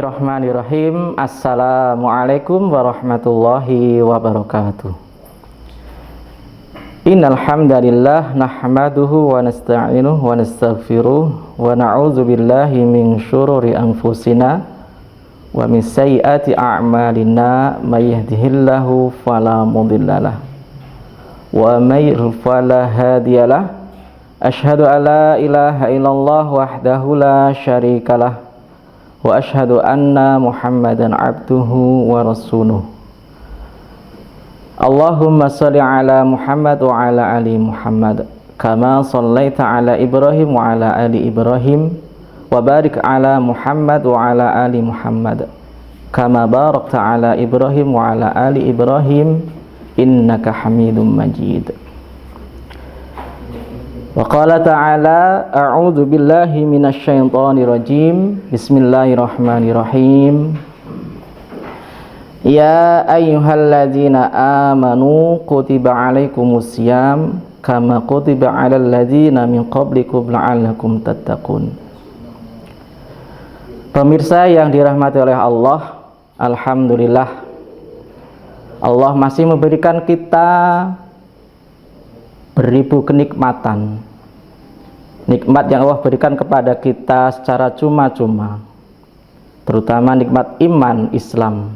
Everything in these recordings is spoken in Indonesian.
Bismillahirrahmanirrahim. Assalamualaikum warahmatullahi wabarakatuh. Innal hamdalillah nahmaduhu wa nasta'inuhu wa nastaghfiruh wa na'udzu billahi min syururi anfusina wa min sayyiati a'malina may yahdihillahu fala mudhillalah wa may yudlil fala hadiyalah. Asyhadu an la ilaha illallah wahdahu la syarikalah wa asyhadu anna Muhammadan abduhu wa rasuluh. Allahumma shalli ala Muhammad wa ala ali Muhammad kama shallaita ala Ibrahim wa ala ali Ibrahim wa barik ala Muhammad wa ala ali Muhammad kama barakta ala Ibrahim wa ala ali Ibrahim innaka Hamidum Majid. Wa qala ta'ala a'udzu billahi minasy syaithanir rajim. Bismillahirrahmanirrahim. Ya ayyuhalladzina amanu kutiba 'alaikumusiyam kama kutiba 'alal ladzina min qablikum la'allakum tattaqun. Pemirsa yang dirahmati oleh Allah, alhamdulillah Allah masih memberikan kita beribu kenikmatan. Nikmat yang Allah berikan kepada kita secara cuma-cuma, terutama nikmat iman Islam,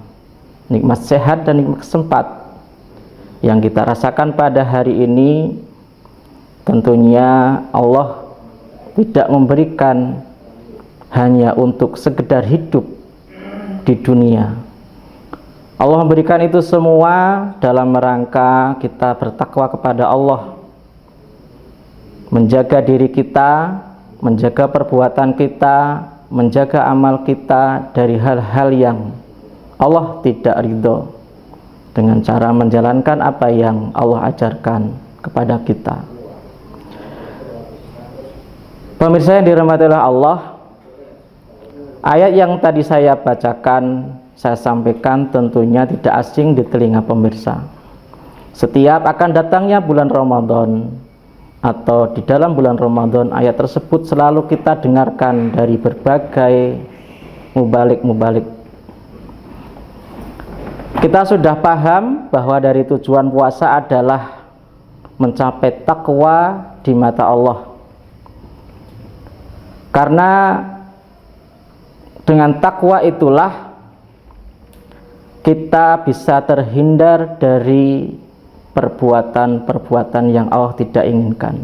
nikmat sehat dan nikmat kesempat yang kita rasakan pada hari ini. Tentunya Allah tidak memberikan hanya untuk sekedar hidup di dunia. Allah memberikan itu semua dalam rangka kita bertakwa kepada Allah, menjaga diri kita, menjaga perbuatan kita, menjaga amal kita dari hal-hal yang Allah tidak ridho, dengan cara menjalankan apa yang Allah ajarkan kepada kita. Pemirsa yang dirahmati oleh Allah, ayat yang tadi saya bacakan, saya sampaikan tentunya tidak asing di telinga pemirsa. Setiap akan datangnya bulan Ramadan atau di dalam bulan Ramadan, ayat tersebut selalu kita dengarkan dari berbagai mubalik. Kita sudah paham bahwa dari tujuan puasa adalah mencapai takwa di mata Allah. Karena dengan takwa itulah kita bisa terhindar dari perbuatan-perbuatan yang Allah tidak inginkan.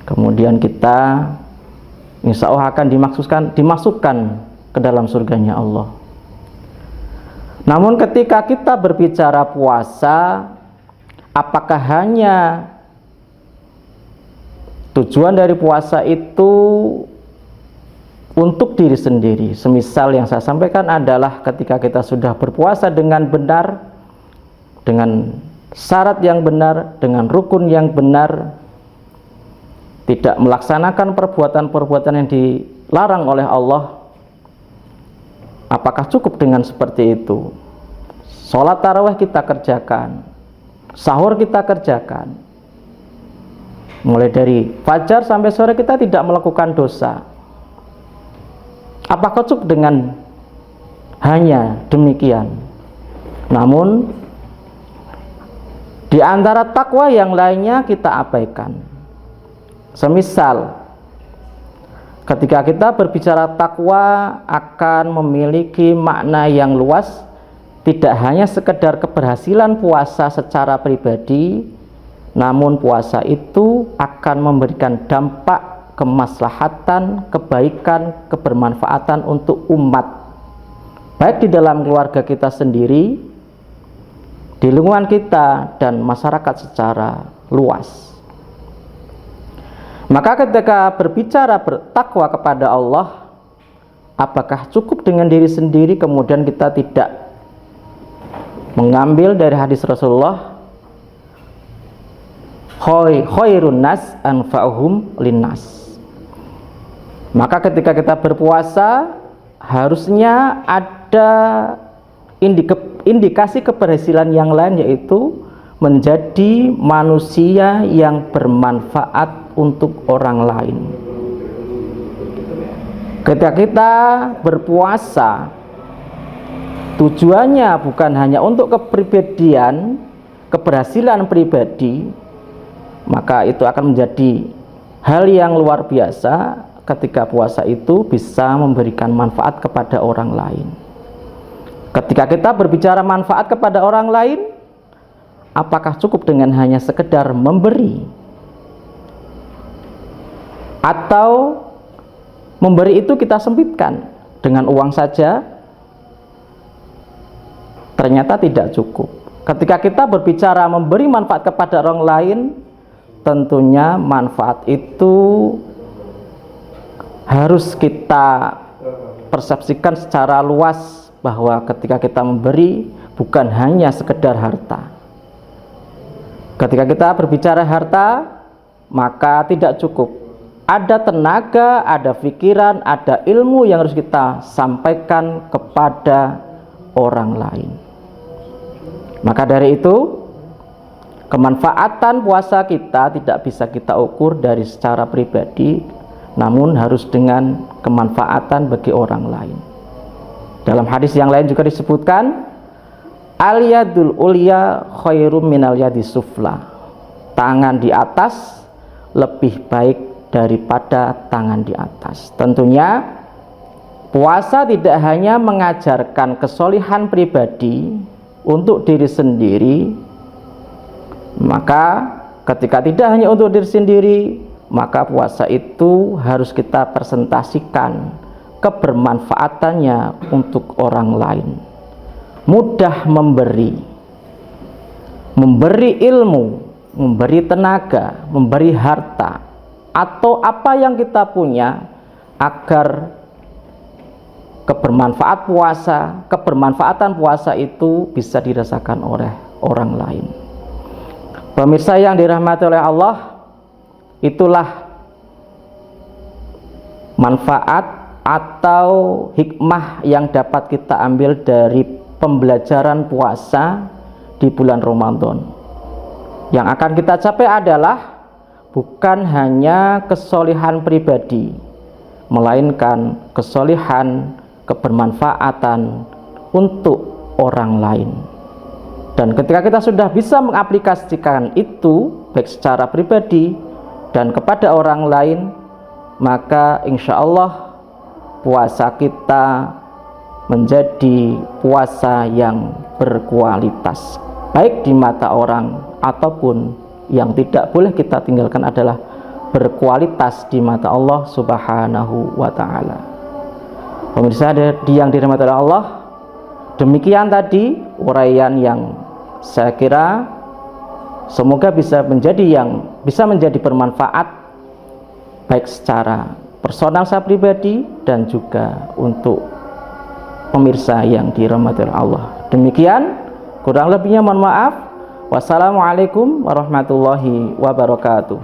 Kemudian kita insya Allah akan dimasukkan ke dalam surganya Allah. Namun ketika kita berbicara puasa, apakah hanya tujuan dari puasa itu untuk diri sendiri? Semisal yang saya sampaikan adalah ketika kita sudah berpuasa dengan benar, dengan syarat yang benar, dengan rukun yang benar, tidak melaksanakan perbuatan-perbuatan yang dilarang oleh Allah, apakah cukup dengan seperti itu? Sholat tarawih kita kerjakan, sahur kita kerjakan, mulai dari fajar sampai sore kita tidak melakukan dosa. Apakah cukup dengan hanya demikian? Namun di antara takwa yang lainnya kita abaikan. Semisal ketika kita berbicara takwa akan memiliki makna yang luas, tidak hanya sekedar keberhasilan puasa secara pribadi, namun puasa itu akan memberikan dampak kemaslahatan, kebaikan, kebermanfaatan untuk umat, baik di dalam keluarga kita sendiri, di lingkungan kita, dan masyarakat secara luas. Maka ketika berbicara bertakwa kepada Allah, apakah cukup dengan diri sendiri kemudian kita tidak mengambil dari hadis Rasulullah, khairun nas anfa'uhum linnas? Maka ketika kita berpuasa harusnya ada indikasi keberhasilan yang lain, yaitu menjadi manusia yang bermanfaat untuk orang lain. Ketika kita berpuasa, tujuannya bukan hanya untuk kepribadian, keberhasilan pribadi, maka itu akan menjadi hal yang luar biasa ketika puasa itu bisa memberikan manfaat kepada orang lain. Ketika kita berbicara manfaat kepada orang lain, apakah cukup dengan hanya sekedar memberi? Atau memberi itu kita sempitkan dengan uang saja? Ternyata tidak cukup. Ketika kita berbicara memberi manfaat kepada orang lain, tentunya manfaat itu harus kita persepsikan secara luas, bahwa ketika kita memberi bukan hanya sekedar harta. Ketika kita berbicara harta, maka tidak cukup. Ada tenaga, ada pikiran, ada ilmu yang harus kita sampaikan kepada orang lain. Maka dari itu, kemanfaatan puasa kita tidak bisa kita ukur dari secara pribadi, namun harus dengan kemanfaatan bagi orang lain. Dalam hadis yang lain juga disebutkan, al-yadul ulya khairum minal yadis sufla. Tangan di atas lebih baik daripada tangan di atas. Tentunya puasa tidak hanya mengajarkan kesolihan pribadi untuk diri sendiri, maka ketika tidak hanya untuk diri sendiri, maka puasa itu harus kita presentasikan kebermanfaatannya untuk orang lain. Mudah memberi ilmu, memberi tenaga, memberi harta, atau apa yang kita punya, agar kebermanfaatan puasa itu bisa dirasakan oleh orang lain. Pemirsa yang dirahmati oleh Allah, itulah manfaat atau hikmah yang dapat kita ambil dari pembelajaran puasa di bulan Ramadan. Yang akan kita capai adalah bukan hanya kesolihan pribadi, melainkan kesolihan kebermanfaatan untuk orang lain. Dan ketika kita sudah bisa mengaplikasikan itu baik secara pribadi dan kepada orang lain, maka insya Allah puasa kita menjadi puasa yang berkualitas, baik di mata orang ataupun yang tidak boleh kita tinggalkan adalah berkualitas di mata Allah Subhanahu wa ta'ala. Pemirsa yang dirahmati oleh Allah, demikian tadi uraian yang saya kira semoga bisa menjadi bermanfaat baik secara personal saya pribadi dan juga untuk pemirsa yang dirahmati oleh Allah. Demikian, kurang lebihnya mohon maaf. Wassalamualaikum warahmatullahi wabarakatuh.